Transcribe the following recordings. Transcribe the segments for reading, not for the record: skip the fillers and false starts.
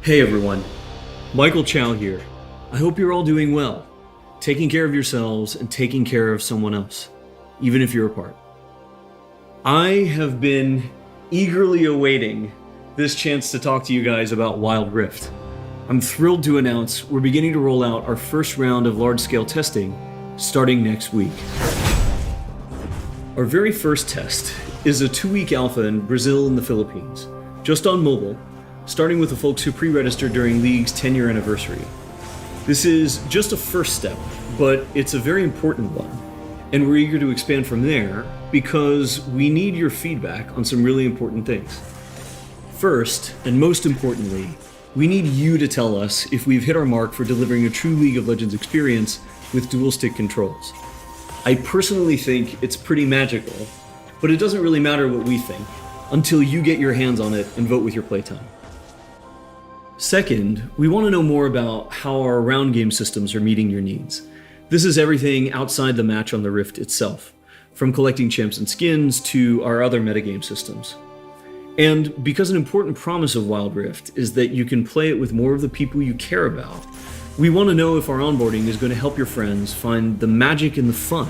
Hey everyone, Michael Chow here. I hope you're all doing well, taking care of yourselves and taking care of someone else, even if you're apart. I have been eagerly awaiting this chance to talk to you guys about Wild Rift. I'm thrilled to announce we're beginning to roll out our first round of large-scale testing starting next week. Our very first test is a 2-week alpha in Brazil and the Philippines, just on mobile, starting with the folks who pre-registered during League's 10-year anniversary. This is just a first step, but it's a very important one, and we're eager to expand from there because we need your feedback on some really important things. First, and most importantly, we need you to tell us if we've hit our mark for delivering a true League of Legends experience with dual-stick controls. I personally think it's pretty magical, but it doesn't really matter what we think until you get your hands on it and vote with your playtime. Second, we want to know more about how our round game systems are meeting your needs. This is everything outside the match on the Rift itself, from collecting champs and skins to our other metagame systems. And because an important promise of Wild Rift is that you can play it with more of the people you care about, we want to know if our onboarding is going to help your friends find the magic and the fun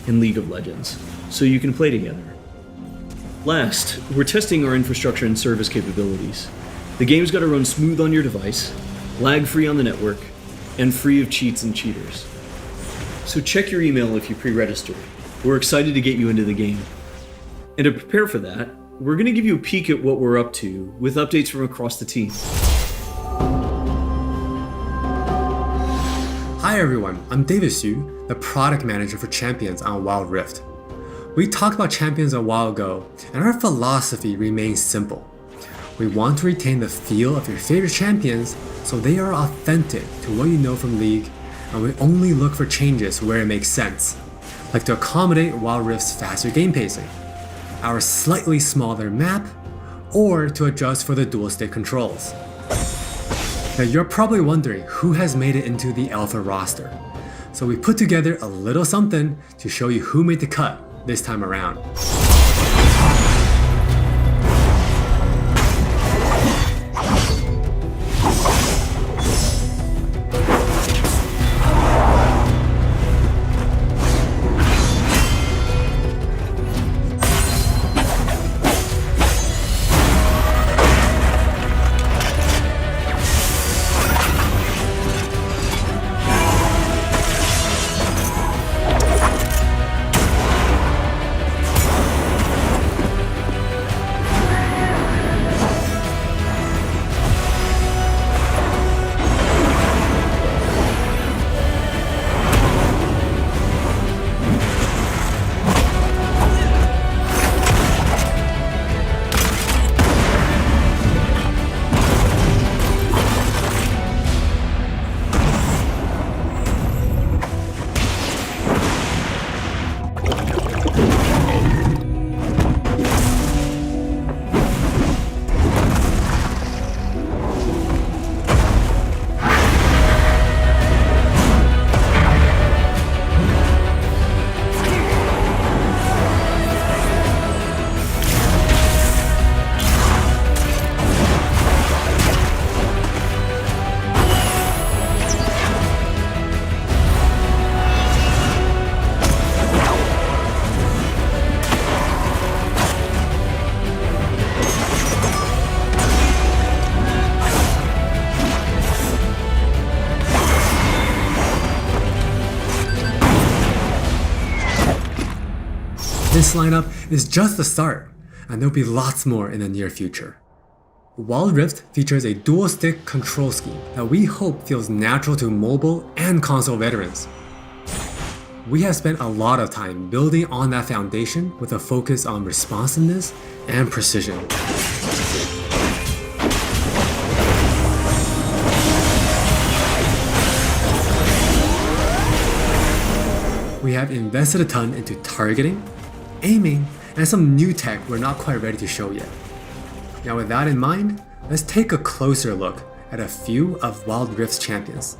in League of Legends, so you can play together. Last, we're testing our infrastructure and service capabilities. The game's got to run smooth on your device, lag-free on the network, and free of cheats and cheaters. So check your email if you pre-registered. We're excited to get you into the game. And to prepare for that, we're going to give you a peek at what we're up to with updates from across the team. Hi everyone, I'm David Xu, the product manager for Champions on Wild Rift. We talked about Champions a while ago, and our philosophy remains simple. We want to retain the feel of your favorite champions so they are authentic to what you know from League, and we only look for changes where it makes sense, like to accommodate Wild Rift's faster game pacing, our slightly smaller map, or to adjust for the dual stick controls. Now you're probably wondering who has made it into the alpha roster, so we put together a little something to show you who made the cut this time around. This lineup is just the start, and there'll be lots more in the near future. Wild Rift features a dual-stick control scheme that we hope feels natural to mobile and console veterans. We have spent a lot of time building on that foundation with a focus on responsiveness and precision. We have invested a ton into targeting, aiming, and some new tech we're not quite ready to show yet. Now with that in mind, let's take a closer look at a few of Wild Rift's champions.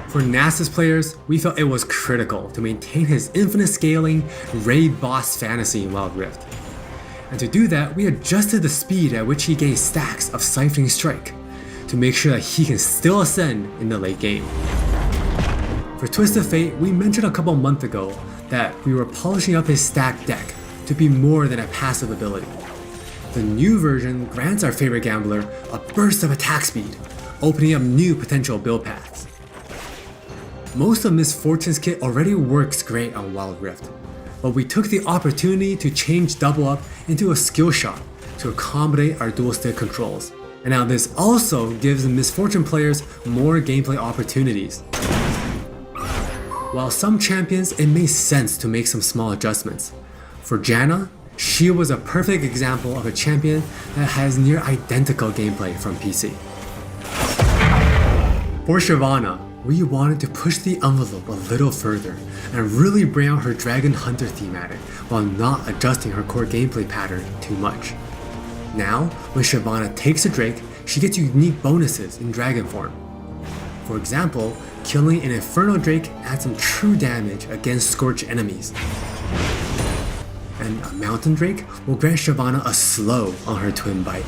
For Nasus players, we felt it was critical to maintain his infinite scaling raid boss fantasy in Wild Rift. And to do that, we adjusted the speed at which he gained stacks of Siphoning Strike, to make sure that he can still ascend in the late game. For Twisted Fate, we mentioned a couple months ago that we were polishing up his stacked deck to be more than a passive ability. The new version grants our favorite gambler a burst of attack speed, opening up new potential build paths. Most of Miss Fortune's kit already works great on Wild Rift, but we took the opportunity to change Double Up into a skill shot to accommodate our dual stick controls. And now this also gives the Miss Fortune players more gameplay opportunities. While some champions, it made sense to make some small adjustments. For Janna, she was a perfect example of a champion that has near identical gameplay from PC. For Shyvana, we wanted to push the envelope a little further and really bring out her Dragon Hunter thematic while not adjusting her core gameplay pattern too much. Now, when Shyvana takes a Drake, she gets unique bonuses in Dragon form. For example, killing an Inferno Drake adds some true damage against Scorch enemies. And a Mountain Drake will grant Shyvana a slow on her Twin Bite.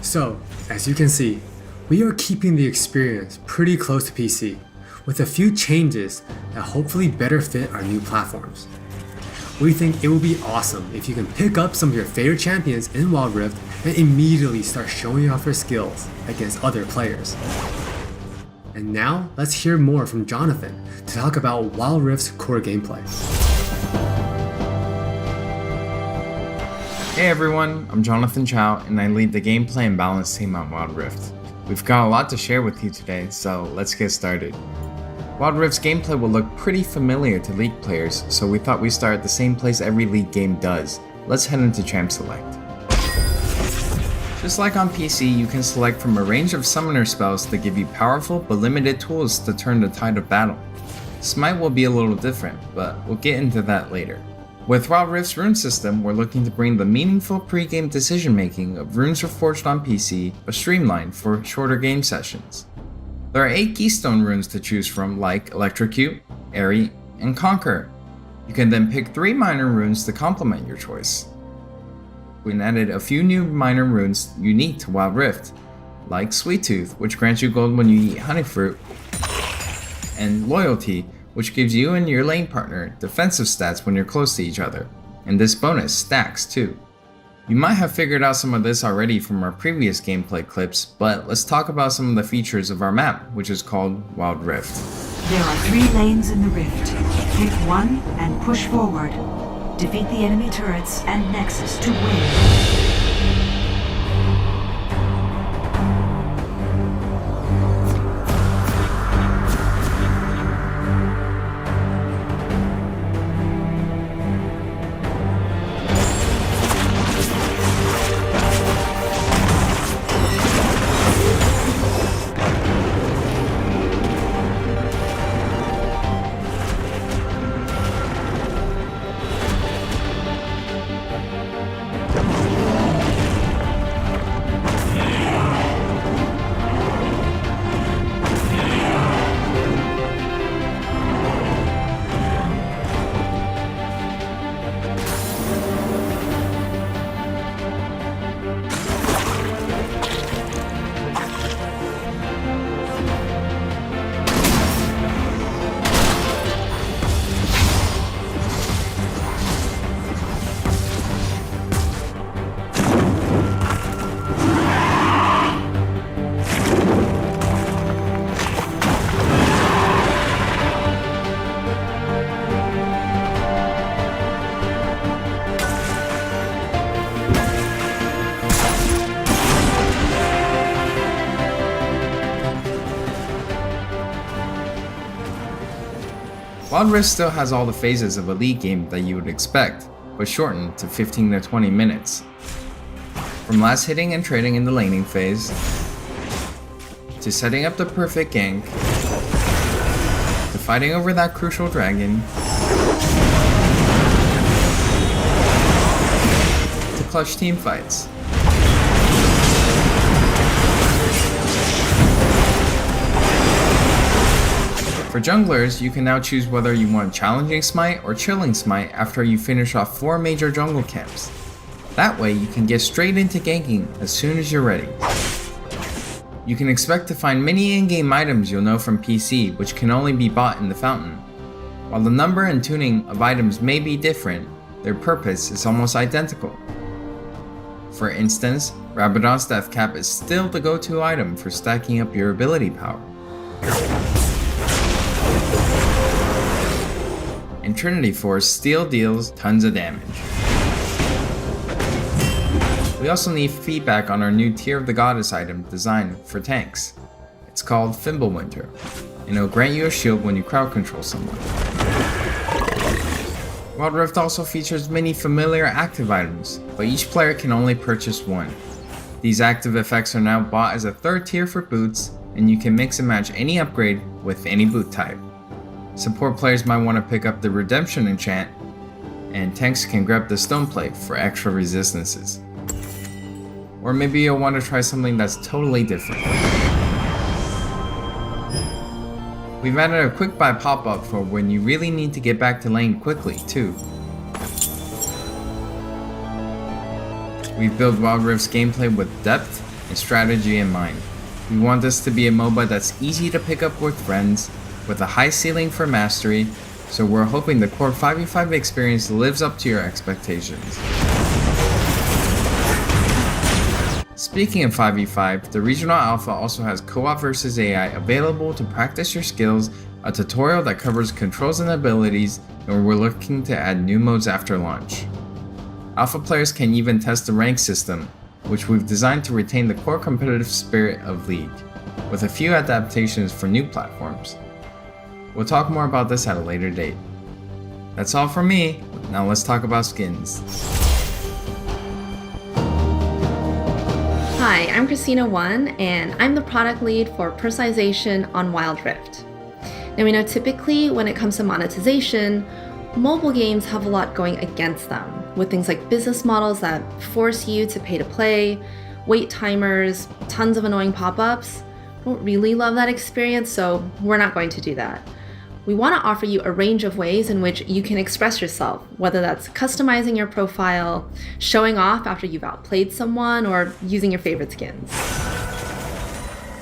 So, as you can see, we are keeping the experience pretty close to PC, with a few changes that hopefully better fit our new platforms. We think it will be awesome if you can pick up some of your favorite champions in Wild Rift and immediately start showing off your skills against other players. And now, let's hear more from Jonathan to talk about Wild Rift's core gameplay. Hey everyone, I'm Jonathan Chow and I lead the gameplay and balance team on Wild Rift. We've got a lot to share with you today, so let's get started. Wild Rift's gameplay will look pretty familiar to League players, so we thought we'd start at the same place every League game does. Let's head into Champ Select. Just like on PC, you can select from a range of summoner spells that give you powerful but limited tools to turn the tide of battle. Smite will be a little different, but we'll get into that later. With Wild Rift's rune system, we're looking to bring the meaningful pre-game decision making of runes reforged on PC, but streamlined for shorter game sessions. There are 8 keystone runes to choose from, like Electrocute, Airy, and Conquer. You can then pick 3 minor runes to complement your choice. We added a few new minor runes unique to Wild Rift, like Sweet Tooth, which grants you gold when you eat honey fruit, and Loyalty, which gives you and your lane partner defensive stats when you're close to each other, and this bonus stacks too. You might have figured out some of this already from our previous gameplay clips, but let's talk about some of the features of our map, which is called Wild Rift. There are 3 lanes in the rift. Pick one and push forward. Defeat the enemy turrets and nexus to win. Wild Rift still has all the phases of a League game that you would expect, but shortened to 15 to 20 minutes. From last hitting and trading in the laning phase, to setting up the perfect gank, to fighting over that crucial dragon, to clutch team fights. For junglers, you can now choose whether you want Challenging Smite or Chilling Smite after you finish off 4 major jungle camps. That way you can get straight into ganking as soon as you're ready. You can expect to find many in-game items you'll know from PC, which can only be bought in the fountain. While the number and tuning of items may be different, their purpose is almost identical. For instance, Rabadon's Death Cap is still the go-to item for stacking up your ability power. And Trinity Force still deals tons of damage. We also need feedback on our new Tear of the Goddess item designed for tanks. It's called Fimbulwinter, and it'll grant you a shield when you crowd control someone. Wild Rift also features many familiar active items, but each player can only purchase one. These active effects are now bought as a third tier for boots, and you can mix and match any upgrade with any boot type. Support players might want to pick up the Redemption enchant, and tanks can grab the Stone Plate for extra resistances. Or maybe you'll want to try something that's totally different. We've added a quick buy pop-up for when you really need to get back to lane quickly too. We've built Wild Rift's gameplay with depth and strategy in mind. We want this to be a MOBA that's easy to pick up with friends, with a high ceiling for mastery, so we're hoping the core 5v5 experience lives up to your expectations. Speaking of 5v5, the Regional Alpha also has co-op versus AI available to practice your skills, a tutorial that covers controls and abilities, and we're looking to add new modes after launch. Alpha players can even test the rank system, which we've designed to retain the core competitive spirit of League, with a few adaptations for new platforms. We'll talk more about this at a later date. That's all from me, now let's talk about skins. Hi, I'm Christina1, and I'm the product lead for personalization on Wild Rift. Now we know typically when it comes to monetization, mobile games have a lot going against them, with things like business models that force you to pay to play, wait timers, tons of annoying pop-ups. I don't really love that experience, so we're not going to do that. We want to offer you a range of ways in which you can express yourself, whether that's customizing your profile, showing off after you've outplayed someone, or using your favorite skins.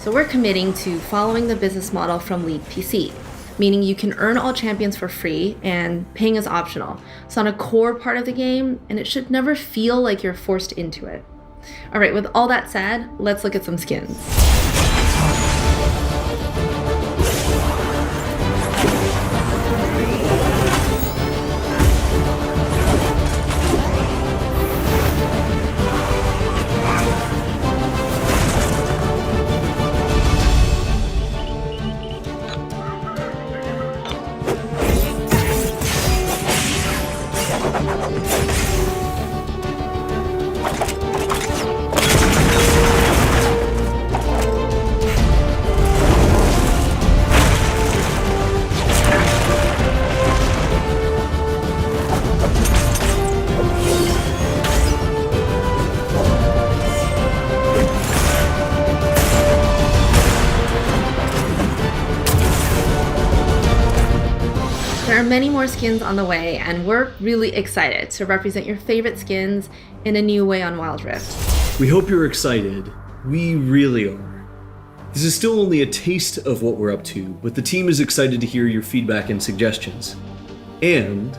So we're committing to following the business model from League PC, meaning you can earn all champions for free and paying is optional. It's not a core part of the game, and it should never feel like you're forced into it. All right, with all that said, let's look at some skins. There are many more skins on the way, and we're really excited to represent your favorite skins in a new way on Wild Rift. We hope you're excited. We really are. This is still only a taste of what we're up to, but the team is excited to hear your feedback and suggestions. And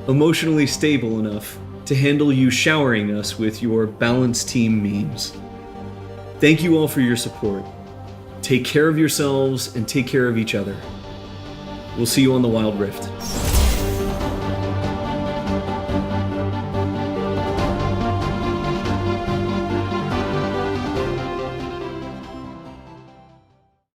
emotionally stable enough to handle you showering us with your balanced team memes. Thank you all for your support. Take care of yourselves and take care of each other. We'll see you on the Wild Rift.